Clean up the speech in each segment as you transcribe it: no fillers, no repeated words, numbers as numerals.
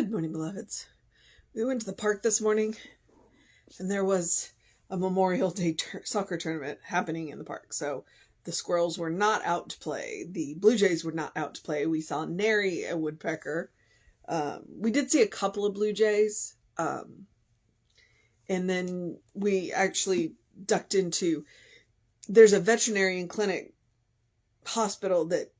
Good morning, beloveds. We went to the park this morning, and there was a Memorial Day soccer tournament happening in the park. So the squirrels were not out to play. The blue jays were not out to play. We saw nary a woodpecker. We did see a couple of blue jays. And then we actually ducked into, there's a veterinarian clinic hospital that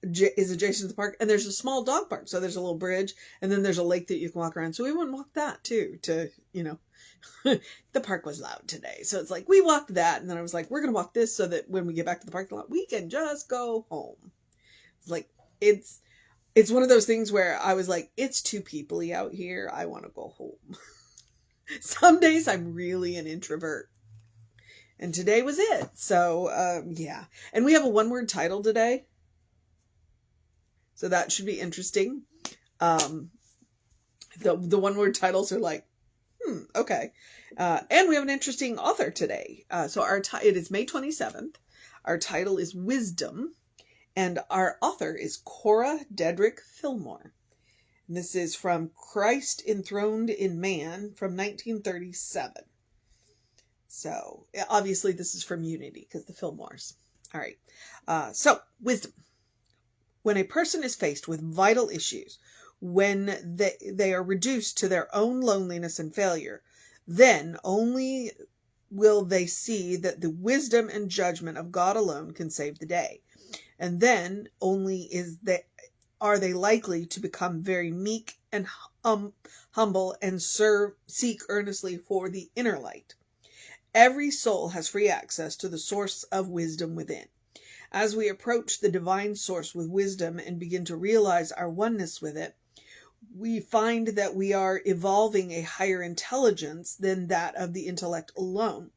is adjacent to the park, and there's a small dog park. So there's a little bridge, and then there's a lake that you can walk around. So we went and walked that too, the park was loud today. So it's like, we walked that, and then I was like, we're going to walk this so that when we get back to the parking lot, we can just go home. It's like, it's one of those things where I was like, it's too peoply out here. I want to go home. Some days I'm really an introvert. And today was it. So, yeah. And we have a one-word title today. So that should be interesting. The one-word titles are like, okay. And we have an interesting author today. So it is May 27th. Our title is Wisdom. And our author is Cora Dedrick Filmore. And this is from Christ Enthroned in Man from 1937. So obviously this is from Unity because the Filmores. All right. So wisdom. When a person is faced with vital issues, when they are reduced to their own loneliness and failure, then only will they see that the wisdom and judgment of God alone can save the day. And then only are they likely to become very meek and humble and seek earnestly for the inner light. Every soul has free access to the source of wisdom within. As we approach the divine source with wisdom and begin to realize our oneness with it, we find that we are evolving a higher intelligence than that of the intellect alone,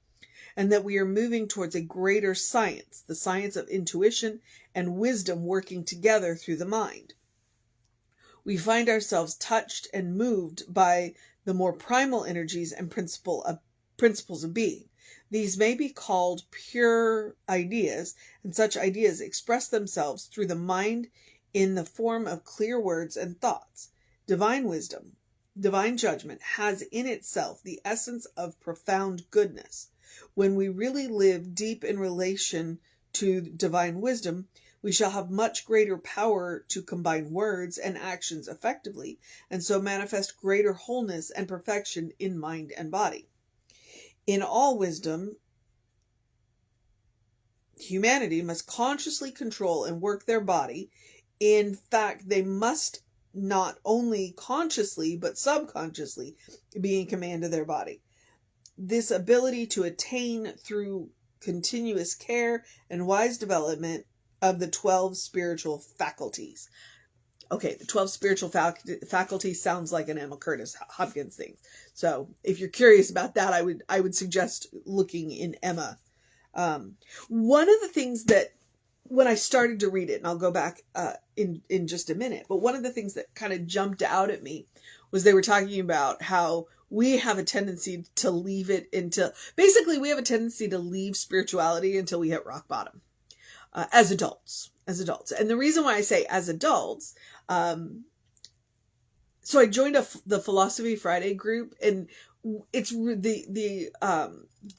and that we are moving towards a greater science, the science of intuition and wisdom working together through the mind. We find ourselves touched and moved by the more primal energies and principles of being. These may be called pure ideas, and such ideas express themselves through the mind in the form of clear words and thoughts. Divine wisdom, divine judgment has in itself the essence of profound goodness. When we really live deep in relation to divine wisdom, we shall have much greater power to combine words and actions effectively, and so manifest greater wholeness and perfection in mind and body. In all wisdom, humanity must consciously control and work their body. In fact, they must not only consciously, but subconsciously be in command of their body. This ability to attain through continuous care and wise development of the 12 spiritual faculties. Okay, the 12 spiritual faculties sounds like an Emma Curtis Hopkins thing. So if you're curious about that, I would suggest looking in Emma. One of the things that when I started to read it, and I'll go back in just a minute, but one of the things that kind of jumped out at me was they were talking about how we have a tendency to leave it until, basically we have a tendency to leave spirituality until we hit rock bottom as adults. And the reason why I say as adults, so I joined the Philosophy Friday group, and it's the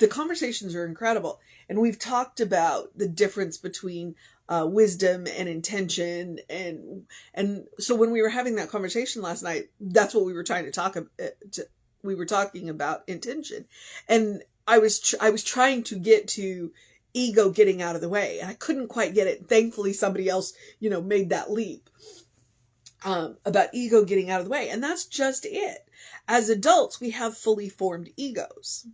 conversations are incredible. And we've talked about the difference between wisdom and intention. And so when we were having that conversation last night, that's what we were trying to talk about. We were talking about intention, and I was trying to get to ego getting out of the way, and I couldn't quite get it. Thankfully, somebody else, made that leap about ego getting out of the way. And that's just it. As adults, we have fully formed egos,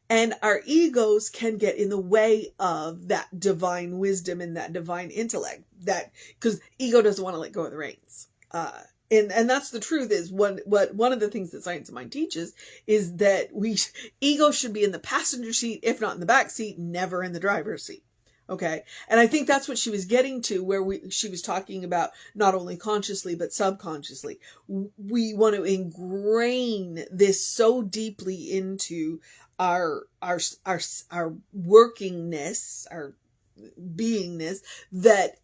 and our egos can get in the way of that divine wisdom and that divine intellect, because ego doesn't want to let go of the reins. And that's the truth. Is one of the things that Science of Mind teaches is that ego should be in the passenger seat, if not in the back seat, never in the driver's seat. Okay. And I think that's what she was getting to, where she was talking about not only consciously, but subconsciously. We want to ingrain this so deeply into our workingness, our beingness, that,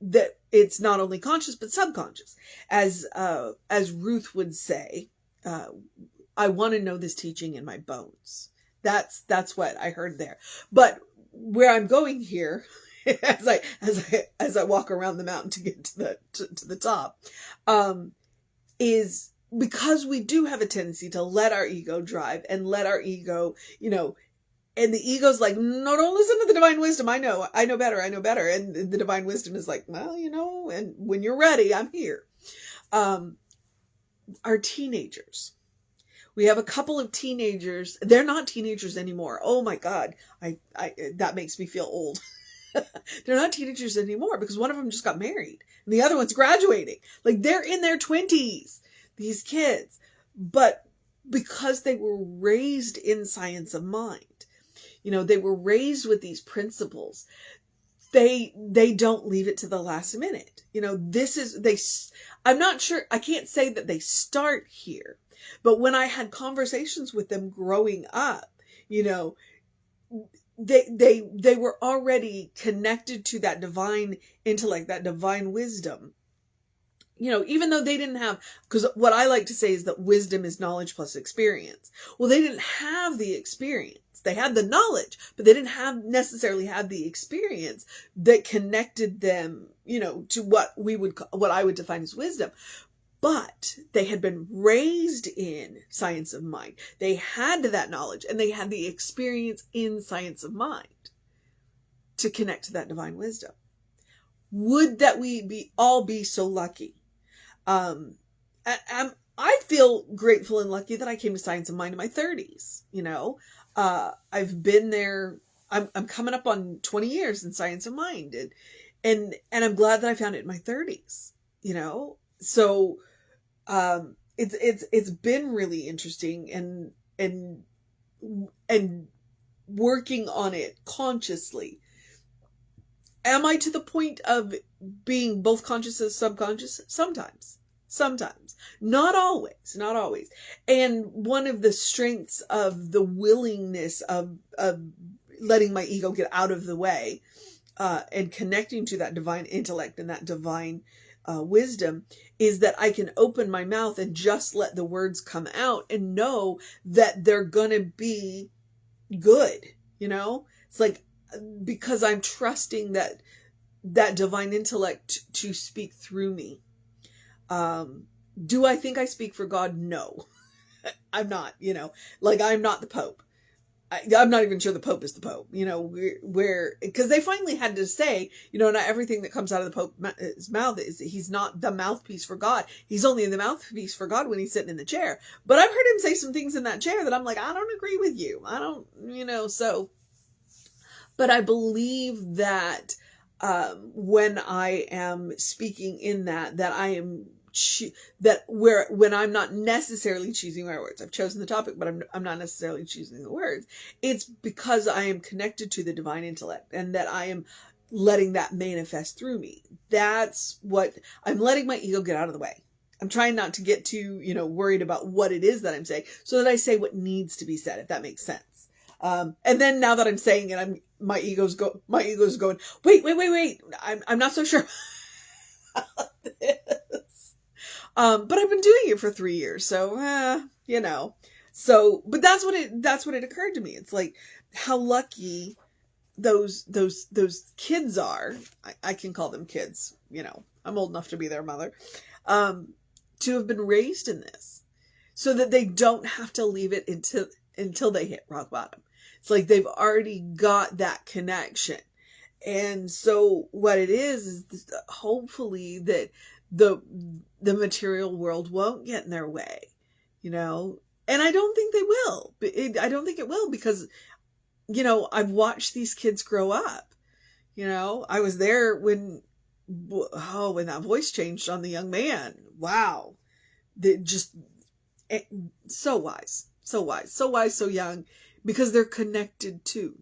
that it's not only conscious, but subconscious. As Ruth would say, I want to know this teaching in my bones. That's what I heard there. But where I'm going here, as I walk around the mountain to get to the top, is because we do have a tendency to let our ego drive and let our ego, and the ego's like, no, don't listen to the divine wisdom. I know better. And the divine wisdom is like, well, and when you're ready, I'm here. Our teenagers. We have a couple of teenagers. They're not teenagers anymore. Oh my God. That makes me feel old. They're not teenagers anymore because one of them just got married and the other one's graduating. Like, they're in their 20s, these kids. But because they were raised in science of mind, they were raised with these principles. They don't leave it to the last minute. I'm not sure. I can't say that they start here, but when I had conversations with them growing up, they were already connected to that divine intellect, that divine wisdom. Even though they didn't have, because what I like to say is that wisdom is knowledge plus experience. Well, they didn't have the experience. They had the knowledge, but they didn't necessarily have the experience that connected them, to what I would define as wisdom. But they had been raised in science of mind. They had that knowledge and they had the experience in science of mind to connect to that divine wisdom. Would that we all be so lucky? I feel grateful and lucky that I came to science of mind in my 30s. I've been there. I'm coming up on 20 years in science of mind, and I'm glad that I found it in my 30s. So it's been really interesting and working on it consciously. Am I to the point of being both conscious and subconscious? Sometimes. Not always. And one of the strengths of the willingness of letting my ego get out of the way, and connecting to that divine intellect and that divine wisdom, is that I can open my mouth and just let the words come out and know that they're gonna be good. It's like, because I'm trusting that divine intellect to speak through me. Do I think I speak for God? No. I'm not, I'm not the Pope. I'm not even sure the Pope is the Pope, because they finally had to say, not everything that comes out of the Pope's mouth is, he's not the mouthpiece for God. He's only the mouthpiece for God when he's sitting in the chair. But I've heard him say some things in that chair that I'm like, I don't agree with you. I don't, so. But I believe that when I am speaking in that I am when I'm not necessarily choosing my words. I've chosen the topic, but I'm not necessarily choosing the words. It's because I am connected to the divine intellect and that I am letting that manifest through me. That's what I'm letting my ego get out of the way. I'm trying not to get too, worried about what it is that I'm saying, so that I say what needs to be said, if that makes sense. And then now that I'm saying it, my ego's going, wait. I'm not so sure about this. But I've been doing it for 3 years, so, but that's what it occurred to me. It's like how lucky those kids are. I can call them kids, I'm old enough to be their mother, to have been raised in this so that they don't have to leave it until they hit rock bottom. It's like they've already got that connection. And so what it is hopefully that the material world won't get in their way, and I don't think they will. I don't think it will, because, I've watched these kids grow up. I was there when that voice changed on the young man. Wow. So wise, so young, because they're connected too.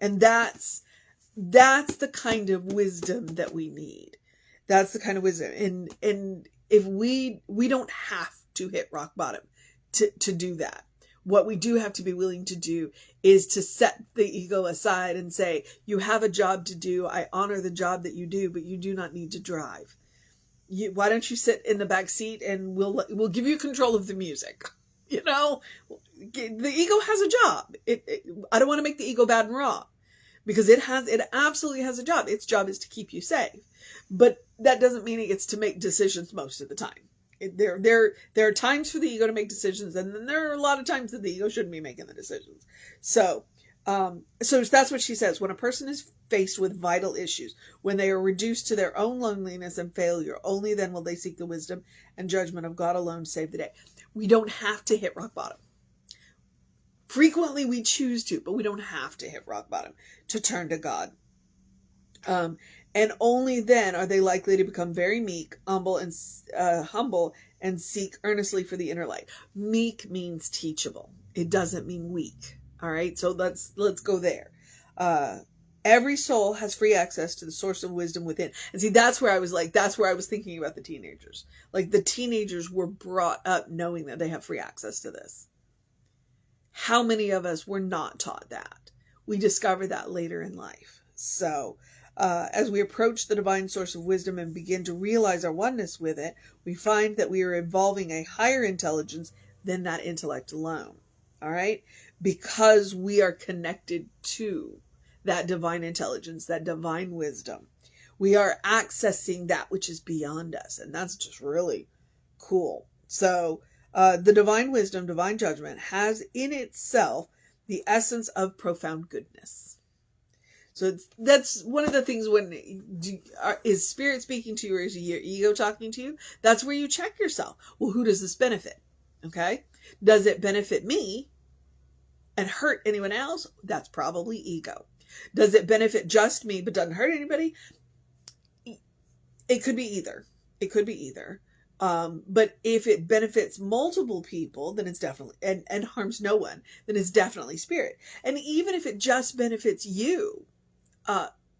And that's the kind of wisdom that we need. That's the kind of wisdom. And if we don't have to hit rock bottom to do that. What we do have to be willing to do is to set the ego aside and say, you have a job to do. I honor the job that you do, but you do not need to drive. Why don't you sit in the back seat and we'll give you control of the music? You know, the ego has a job. I don't want to make the ego bad and wrong, because it absolutely has a job. Its job is to keep you safe, but that doesn't mean it gets to make decisions most of the time. There are times for the ego to make decisions, and then there are a lot of times that the ego shouldn't be making the decisions. So that's what she says. When a person is faced with vital issues, when they are reduced to their own loneliness and failure, only then will they seek the wisdom and judgment of God alone to save the day. We don't have to hit rock bottom. Frequently we choose to, but we don't have to hit rock bottom to turn to God. And only then are they likely to become very meek, humble, and seek earnestly for the inner light. Meek means teachable. It doesn't mean weak. All right. So let's go there. Every soul has free access to the source of wisdom within. And see, that's where I was thinking about the teenagers. Like, the teenagers were brought up knowing that they have free access to this. How many of us were not taught that? We discover that later in life. So, as we approach the divine source of wisdom and begin to realize our oneness with it, we find that we are evolving a higher intelligence than that intellect alone. All right? Because we are connected to that divine intelligence, that divine wisdom. We are accessing that which is beyond us. And that's just really cool. So, the divine wisdom, divine judgment has in itself the essence of profound goodness. So that's one of the things is spirit speaking to you, or is your ego talking to you? That's where you check yourself. Well, who does this benefit? Okay. Does it benefit me and hurt anyone else? That's probably ego. Does it benefit just me but doesn't hurt anybody? It could be either. But if it benefits multiple people, then it's definitely, and harms no one, then it's definitely spirit. And even if it just benefits you,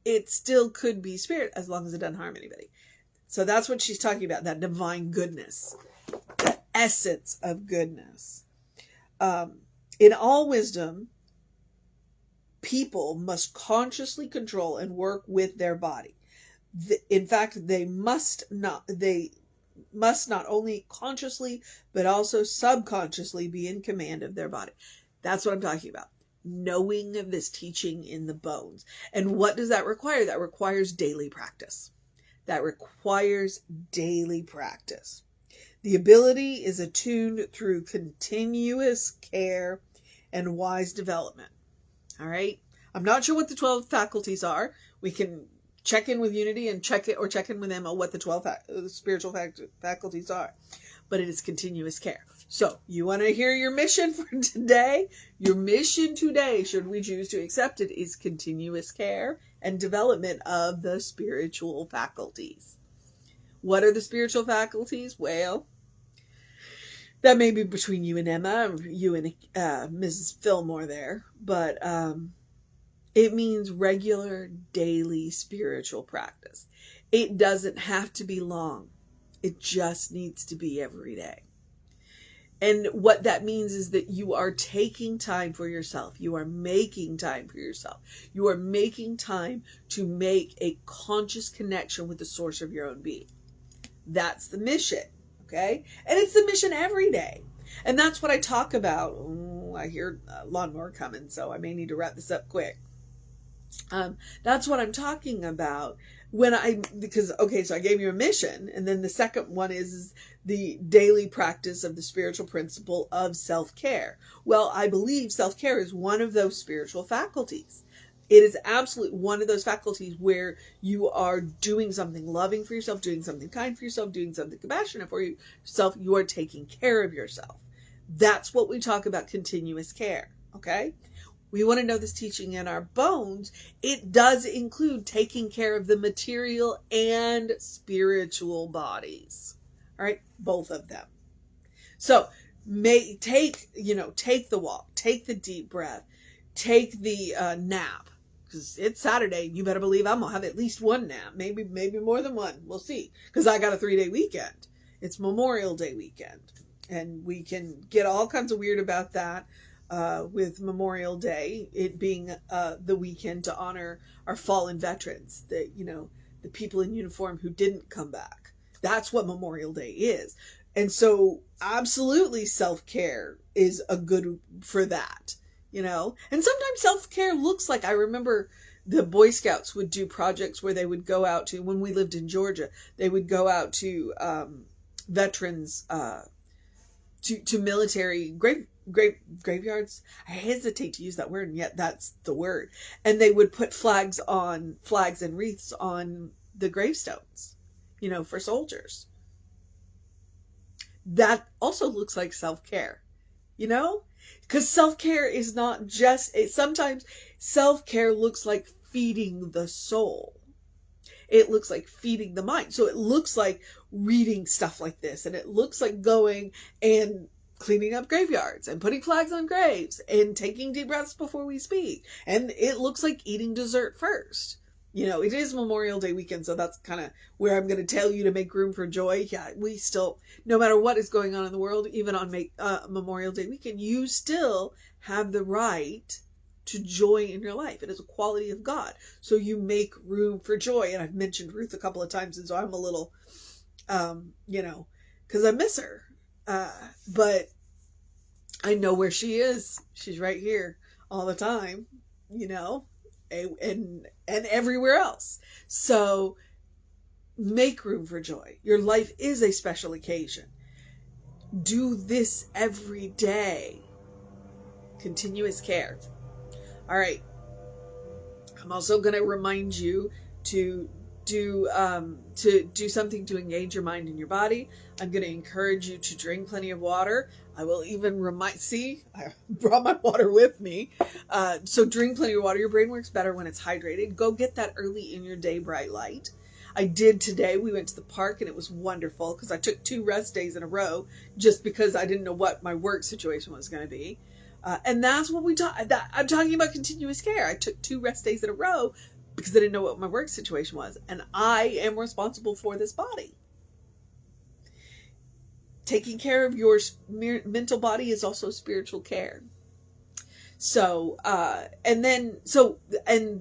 it still could be spirit, as long as it doesn't harm anybody. So that's what she's talking about, that divine goodness, the essence of goodness. In all wisdom, people must consciously control and work with their body. In fact, they must not only consciously, but also subconsciously be in command of their body. That's what I'm talking about. Knowing this teaching in the bones. And what does that require? That requires daily practice. The ability is attuned through continuous care and wise development. All right. I'm not sure what the 12 faculties are. We can check in with Unity and check in with Emma what the 12 spiritual faculties are. But it is continuous care. So, you want to hear your mission for today? Your mission today, should we choose to accept it, is continuous care and development of the spiritual faculties. What are the spiritual faculties? Well, that may be between you and Emma, you and Mrs. Filmore there, but it means regular daily spiritual practice. It doesn't have to be long. It just needs to be every day. And what that means is that you are taking time for yourself. You are making time for yourself. You are making time to make a conscious connection with the source of your own being. That's the mission. Okay? And it's the mission every day. And that's what I talk about. I hear a lawnmower coming, so I may need to wrap this up quick. That's what I'm talking about so I gave you a mission, and then the second one is the daily practice of the spiritual principle of self-care. Well, I believe self-care is one of those spiritual faculties. It is absolutely one of those faculties where you are doing something loving for yourself, doing something kind for yourself, doing something compassionate for yourself. You are taking care of yourself. That's what we talk about continuous care. Okay? We want to know this teaching in our bones. It does include taking care of the material and spiritual bodies. All right? Both of them. So take the walk, take the deep breath, take the nap. Because it's Saturday, you better believe I'm going to have at least one nap. Maybe more than one. We'll see. Because I got a 3-day weekend. It's Memorial Day weekend. And we can get all kinds of weird about that with Memorial Day, it being the weekend to honor our fallen veterans, the people in uniform who didn't come back. That's what Memorial Day is. And so absolutely self-care is a good for that, And sometimes self-care looks like, I remember the Boy Scouts would do projects where they would go out to, when we lived in Georgia, they would go out to veterans, to military graveyards. I hesitate to use that word, and yet that's the word. And they would put flags and wreaths on the gravestones, for soldiers. That also looks like self-care, because self-care is not just, sometimes self-care looks like feeding the soul. It looks like feeding the mind. So it looks like reading stuff like this, and it looks like going and cleaning up graveyards and putting flags on graves and taking deep breaths before we speak. And it looks like eating dessert first. It is Memorial Day weekend, so that's kind of where I'm going to tell you to make room for joy. Yeah, we still, no matter what is going on in the world, even on Memorial Day weekend, you still have the right to joy in your life. It is a quality of God. So you make room for joy. And I've mentioned Ruth a couple of times, and so I'm a little, because I miss her. But I know where she is. She's right here all the time, and everywhere else. So make room for joy. Your life is a special occasion. Do this every day. Continuous care. All right. I'm also going to remind you to do something to engage your mind and your body. I'm going to encourage you to drink plenty of water. I will even I brought my water with me. So drink plenty of water. Your brain works better when it's hydrated. Go get that early in your day bright light. I did today. We went to the park and it was wonderful because I took 2 rest days in a row just because I didn't know what my work situation was going to be. And that's what I'm talking about continuous care. I took 2 rest days in a row because I didn't know what my work situation was. And I am responsible for this body. Taking care of your mental body is also spiritual care. So, and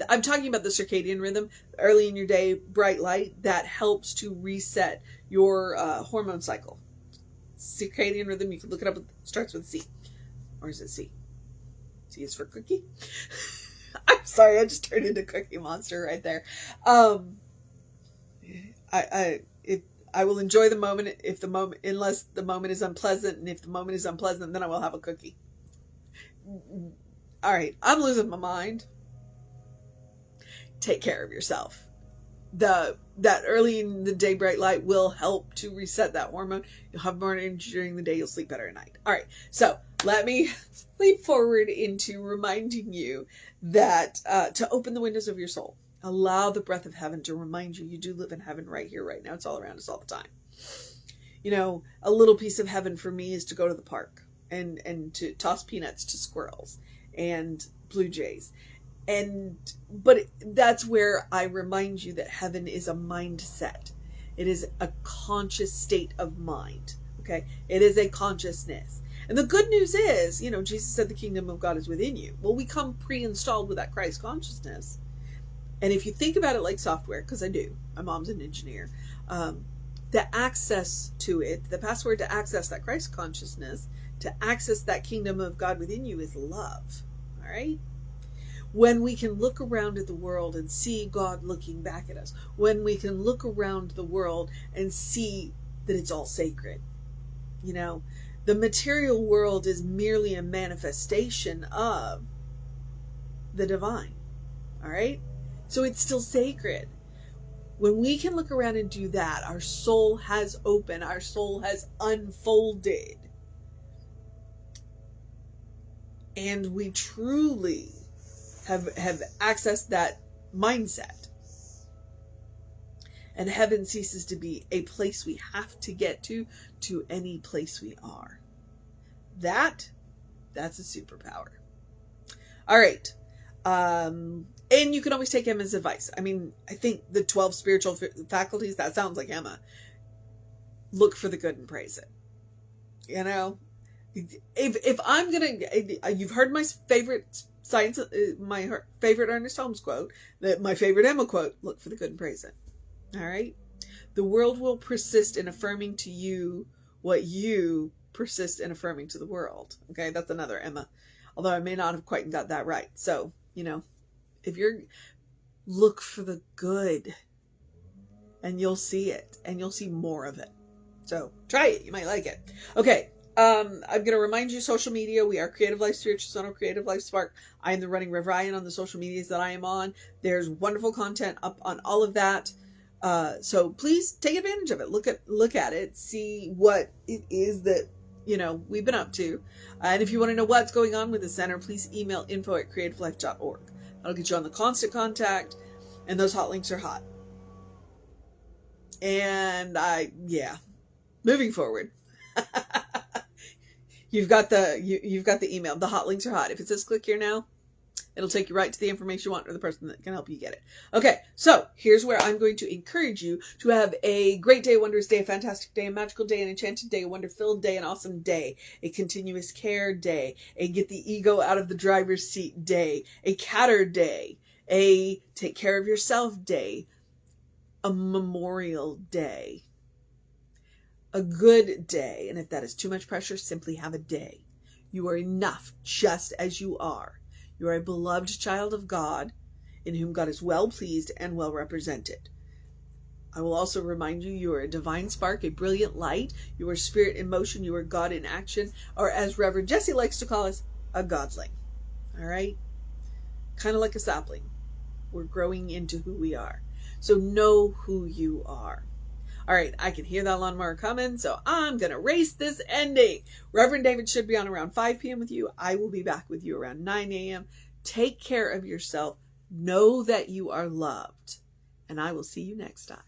I'm talking about the circadian rhythm, early in your day, bright light, that helps to reset your hormone cycle. Circadian rhythm, you can look it up, it starts with C. Or is it C? C is for cookie? I'm sorry, I just turned into Cookie Monster right there. I will enjoy the moment unless the moment is unpleasant, and if the moment is unpleasant, then I will have a cookie. All right, I'm losing my mind. Take care of yourself. That early in the day bright light will help to reset that hormone. You'll have more energy during the day. You'll sleep better at night. All right, so let me leap forward into reminding you that to open the windows of your soul. Allow the breath of heaven to remind you do live in heaven right here, right now. It's all around us all the time. A little piece of heaven for me is to go to the park and to toss peanuts to squirrels and blue jays. But that's where I remind you that heaven is a mindset. It is a conscious state of mind. Okay. It is a consciousness. And the good news is, Jesus said the kingdom of God is within you. Well, we come pre-installed with that Christ consciousness. And if you think about it like software, because I do, my mom's an engineer, the access to it, the password to access that Christ consciousness, to access that kingdom of God within you is love. All right. When we can look around at the world and see God looking back at us, when we can look around the world and see that it's all sacred, the material world is merely a manifestation of the divine. All right. So it's still sacred. When we can look around and do that, our soul has opened, our soul has unfolded. And we truly have accessed that mindset. And heaven ceases to be a place we have to get to any place we are. That's a superpower. All right. And you can always take Emma's advice. I mean, I think the 12 spiritual faculties, that sounds like Emma. Look for the good and praise it. You know, if I'm gonna, you've heard my favorite science, my favorite Ernest Holmes quote, that my favorite Emma quote: "Look for the good and praise it." All right, the world will persist in affirming to you what you persist in affirming to the world. Okay, that's another Emma, although I may not have quite got that right. So if you're look for the good, and you'll see it, and you'll see more of it. So try it. You might like it. Okay. I'm going to remind you, social media. We are Creative Life Spiritual Center, Creative Life Spark. I am the running Rev Ryan on the social medias that I am on. There's wonderful content up on all of that. So please take advantage of it. Look at it. See what it is that, we've been up to. And if you want to know what's going on with the center, please email info@creativelife.org. That'll get you on the constant contact. And those hot links are hot. And moving forward. You've got the email. The hot links are hot. If it says click here now, it'll take you right to the information you want or the person that can help you get it. Okay, so here's where I'm going to encourage you to have a great day, a wondrous day, a fantastic day, a magical day, an enchanted day, a wonder-filled day, an awesome day, a continuous care day, a get the ego out of the driver's seat day, a catter day, a take care of yourself day, a memorial day. A good day, and if that is too much pressure, simply have a day. You are enough just as you are. You are a beloved child of God in whom God is well pleased and well represented. I will also remind you, you are a divine spark, a brilliant light. You are spirit in motion. You are God in action, or as Reverend Jesse likes to call us, a godling. All right? Kind of like a sapling. We're growing into who we are. So know who you are. All right, I can hear that lawnmower coming, so I'm going to race this ending. Reverend David should be on around 5 p.m. with you. I will be back with you around 9 a.m. Take care of yourself. Know that you are loved, and I will see you next time.